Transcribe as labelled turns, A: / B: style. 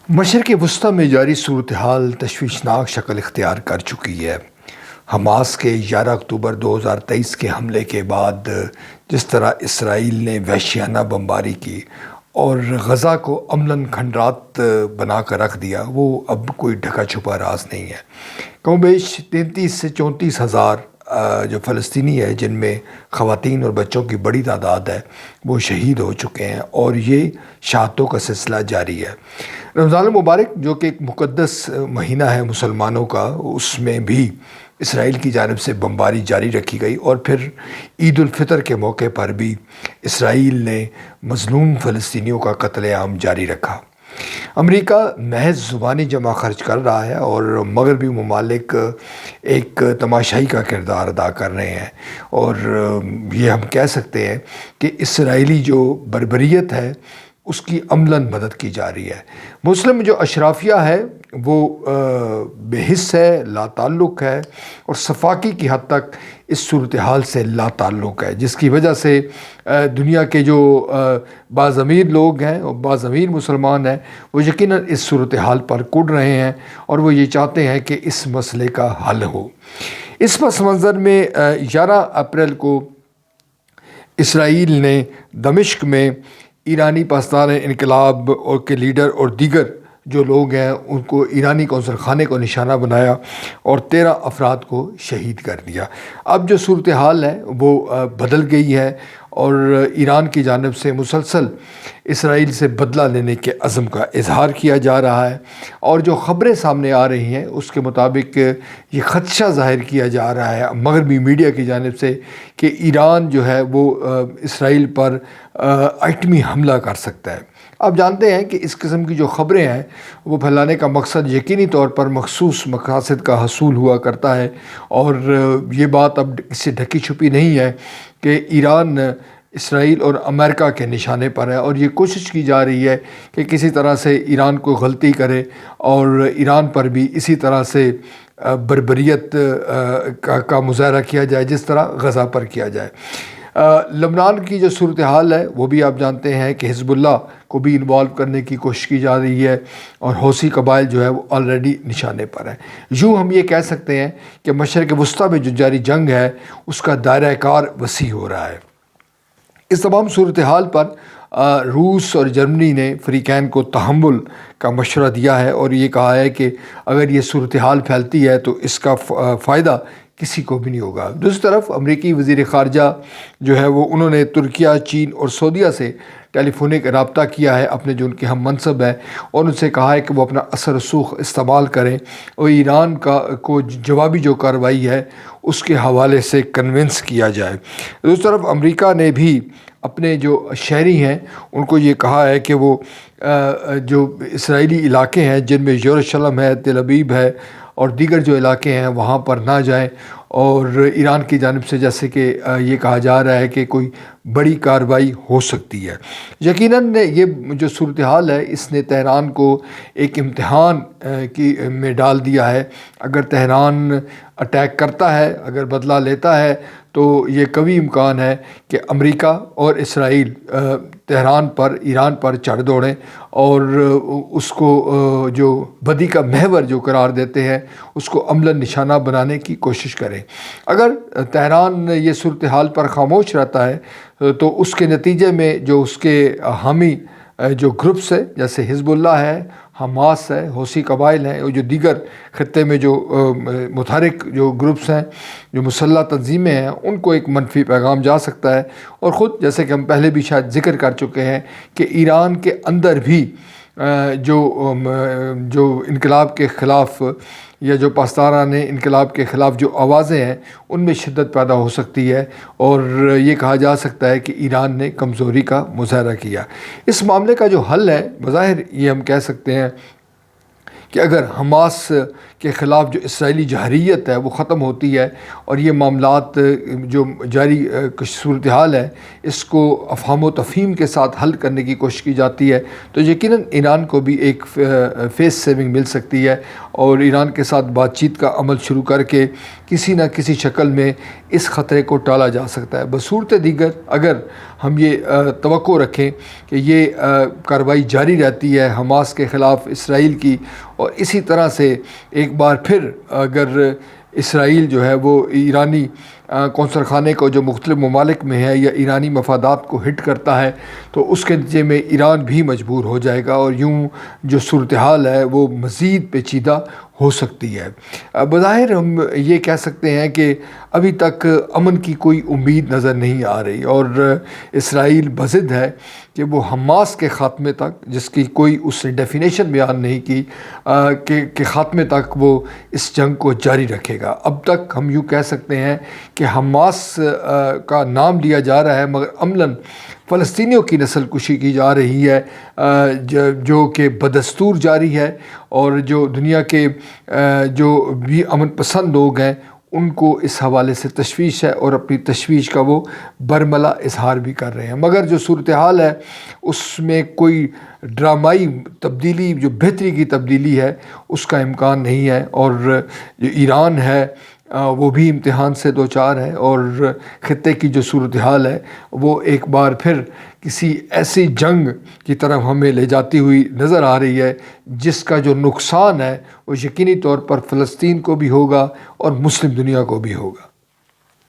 A: مشرق وسطی میں جاری صورتحال تشویشناک شکل اختیار کر چکی ہے۔ حماس کے 11 اکتوبر 2023 کے حملے کے بعد جس طرح اسرائیل نے وحشیانہ بمباری کی اور غزہ کو عملاً کھنڈرات بنا کر رکھ دیا، وہ اب کوئی ڈھکا چھپا راز نہیں ہے۔ کم و بیش 33 سے 34 ہزار جو فلسطینی ہے، جن میں خواتین اور بچوں کی بڑی تعداد ہے، وہ شہید ہو چکے ہیں اور یہ شہادتوں کا سلسلہ جاری ہے۔ رمضان المبارک جو کہ ایک مقدس مہینہ ہے مسلمانوں کا، اس میں بھی اسرائیل کی جانب سے بمباری جاری رکھی گئی اور پھر عید الفطر کے موقع پر بھی اسرائیل نے مظلوم فلسطینیوں کا قتل عام جاری رکھا۔ امریکہ محض زبانی جمع خرچ کر رہا ہے اور مغربی ممالک ایک تماشائی کا کردار ادا کر رہے ہیں، اور یہ ہم کہہ سکتے ہیں کہ اسرائیلی جو بربریت ہے اس کی عملاً مدد کی جا رہی ہے۔ مسلم جو اشرافیہ ہے وہ بے حس ہے، لا تعلق ہے اور صفاقی کی حد تک اس صورتحال سے لا تعلق ہے، جس کی وجہ سے دنیا کے جو باضمیر لوگ ہیں اور باضمیر مسلمان ہیں، وہ یقیناً اس صورتحال پر کڑ رہے ہیں اور وہ یہ چاہتے ہیں کہ اس مسئلے کا حل ہو۔ اس پس منظر میں 11 اپریل کو اسرائیل نے دمشق میں ایرانی پاسدار انقلاب اور کے لیڈر اور دیگر جو لوگ ہیں ان کو ایرانی قونصل خانے کو نشانہ بنایا اور 13 افراد کو شہید کر دیا۔ اب جو صورتحال ہے وہ بدل گئی ہے اور ایران کی جانب سے مسلسل اسرائیل سے بدلہ لینے کے عزم کا اظہار کیا جا رہا ہے، اور جو خبریں سامنے آ رہی ہیں اس کے مطابق یہ خدشہ ظاہر کیا جا رہا ہے مغربی میڈیا کی جانب سے کہ ایران جو ہے وہ اسرائیل پر ایٹمی حملہ کر سکتا ہے۔ آپ جانتے ہیں کہ اس قسم کی جو خبریں ہیں وہ پھیلانے کا مقصد یقینی طور پر مخصوص مقاصد کا حصول ہوا کرتا ہے، اور یہ بات اب اس سے ڈھکی چھپی نہیں ہے کہ ایران اسرائیل اور امریکہ کے نشانے پر ہے، اور یہ کوشش کی جا رہی ہے کہ کسی طرح سے ایران کو غلطی کرے اور ایران پر بھی اسی طرح سے بربریت کا مظاہرہ کیا جائے جس طرح غزہ پر کیا جائے۔ لبنان کی جو صورتحال ہے وہ بھی آپ جانتے ہیں کہ حزب اللہ کو بھی انوالو کرنے کی کوشش کی جا رہی ہے، اور حوثی قبائل جو ہے وہ آلریڈی نشانے پر ہے۔ یوں ہم یہ کہہ سکتے ہیں کہ مشرق وسطیٰ میں جو جاری جنگ ہے اس کا دائرہ کار وسیع ہو رہا ہے۔ اس تمام صورتحال پر روس اور جرمنی نے فریقین کو تحمل کا مشورہ دیا ہے اور یہ کہا ہے کہ اگر یہ صورتحال پھیلتی ہے تو اس کا فائدہ کسی کو بھی نہیں ہوگا۔ دوسری طرف امریکی وزیر خارجہ جو ہے وہ انہوں نے ترکیہ، چین اور سعودیہ سے ٹیلی فونک رابطہ کیا ہے، اپنے جو ان کے ہم منصب ہیں، اور ان سے کہا ہے کہ وہ اپنا اثر و رسوخ استعمال کریں اور ایران کو جوابی جو کارروائی ہے اس کے حوالے سے کنونس کیا جائے۔ دوسری طرف امریکہ نے بھی اپنے جو شہری ہیں ان کو یہ کہا ہے کہ وہ جو اسرائیلی علاقے ہیں جن میں یروشلم ہے، تل ابیب ہے اور دیگر جو علاقے ہیں وہاں پر نہ جائیں، اور ایران کی جانب سے جیسے کہ یہ کہا جا رہا ہے کہ کوئی بڑی کارروائی ہو سکتی ہے۔ یقیناً یہ جو صورتحال ہے اس نے تہران کو ایک امتحان میں ڈال دیا ہے۔ اگر تہران اٹیک کرتا ہے، اگر بدلہ لیتا ہے، تو یہ قوی امکان ہے کہ امریکہ اور اسرائیل تہران پر، ایران پر چڑھ دوڑیں اور اس کو جو بدی کا محور جو قرار دیتے ہیں اس کو عملاً نشانہ بنانے کی کوشش کریں۔ اگر تہران یہ صورتحال پر خاموش رہتا ہے تو اس کے نتیجے میں جو اس کے حامی جو گروپس ہیں جیسے حزب اللہ ہے، حماس ہے، حوثی قبائل ہیں، اور جو دیگر خطے میں جو متحرک جو گروپس ہیں، جو مسلح تنظیمیں ہیں، ان کو ایک منفی پیغام جا سکتا ہے۔ اور خود جیسے کہ ہم پہلے بھی شاید ذکر کر چکے ہیں کہ ایران کے اندر بھی جو انقلاب کے خلاف یا جو پاسداران انقلاب کے خلاف جو آوازیں ہیں ان میں شدت پیدا ہو سکتی ہے، اور یہ کہا جا سکتا ہے کہ ایران نے کمزوری کا مظاہرہ کیا۔ اس معاملے کا جو حل ہے بظاہر یہ ہم کہہ سکتے ہیں کہ اگر حماس کے خلاف جو اسرائیلی جہریت ہے وہ ختم ہوتی ہے اور یہ معاملات جو جاری صورتحال ہے اس کو افہام و تفہیم کے ساتھ حل کرنے کی کوشش کی جاتی ہے تو یقیناً ایران کو بھی ایک فیس سیونگ مل سکتی ہے اور ایران کے ساتھ بات چیت کا عمل شروع کر کے کسی نہ کسی شکل میں اس خطرے کو ٹالا جا سکتا ہے۔ بصورت دیگر اگر ہم یہ توقع رکھیں کہ یہ کارروائی جاری رہتی ہے حماس کے خلاف اسرائیل کی اور اسی طرح سے ایک بار پھر اگر اسرائیل جو ہے وہ ایرانی قونصل خانے کو جو مختلف ممالک میں ہے یا ایرانی مفادات کو ہٹ کرتا ہے تو اس کے نتیجے میں ایران بھی مجبور ہو جائے گا اور یوں جو صورتحال ہے وہ مزید پیچیدہ ہو سکتی ہے۔ بظاہر ہم یہ کہہ سکتے ہیں کہ ابھی تک امن کی کوئی امید نظر نہیں آ رہی اور اسرائیل بضد ہے کہ وہ حماس کے خاتمے تک، جس کی کوئی اس نے ڈیفینیشن بیان نہیں کی کہ خاتمے تک وہ اس جنگ کو جاری رکھے گا۔ اب تک ہم یوں کہہ سکتے ہیں کہ حماس کا نام لیا جا رہا ہے مگر عملاً فلسطینیوں کی نسل کشی کی جا رہی ہے جو کہ بدستور جاری ہے اور جو دنیا کے جو بھی امن پسند لوگ ہیں ان کو اس حوالے سے تشویش ہے اور اپنی تشویش کا وہ برملا اظہار بھی کر رہے ہیں، مگر جو صورتحال ہے اس میں کوئی ڈرامائی تبدیلی جو بہتری کی تبدیلی ہے اس کا امکان نہیں ہے اور جو ایران ہے وہ بھی امتحان سے دوچار ہے اور خطے کی جو صورتحال ہے وہ ایک بار پھر کسی ایسی جنگ کی طرف ہمیں لے جاتی ہوئی نظر آ رہی ہے جس کا جو نقصان ہے وہ یقینی طور پر فلسطین کو بھی ہوگا اور مسلم دنیا کو بھی ہوگا۔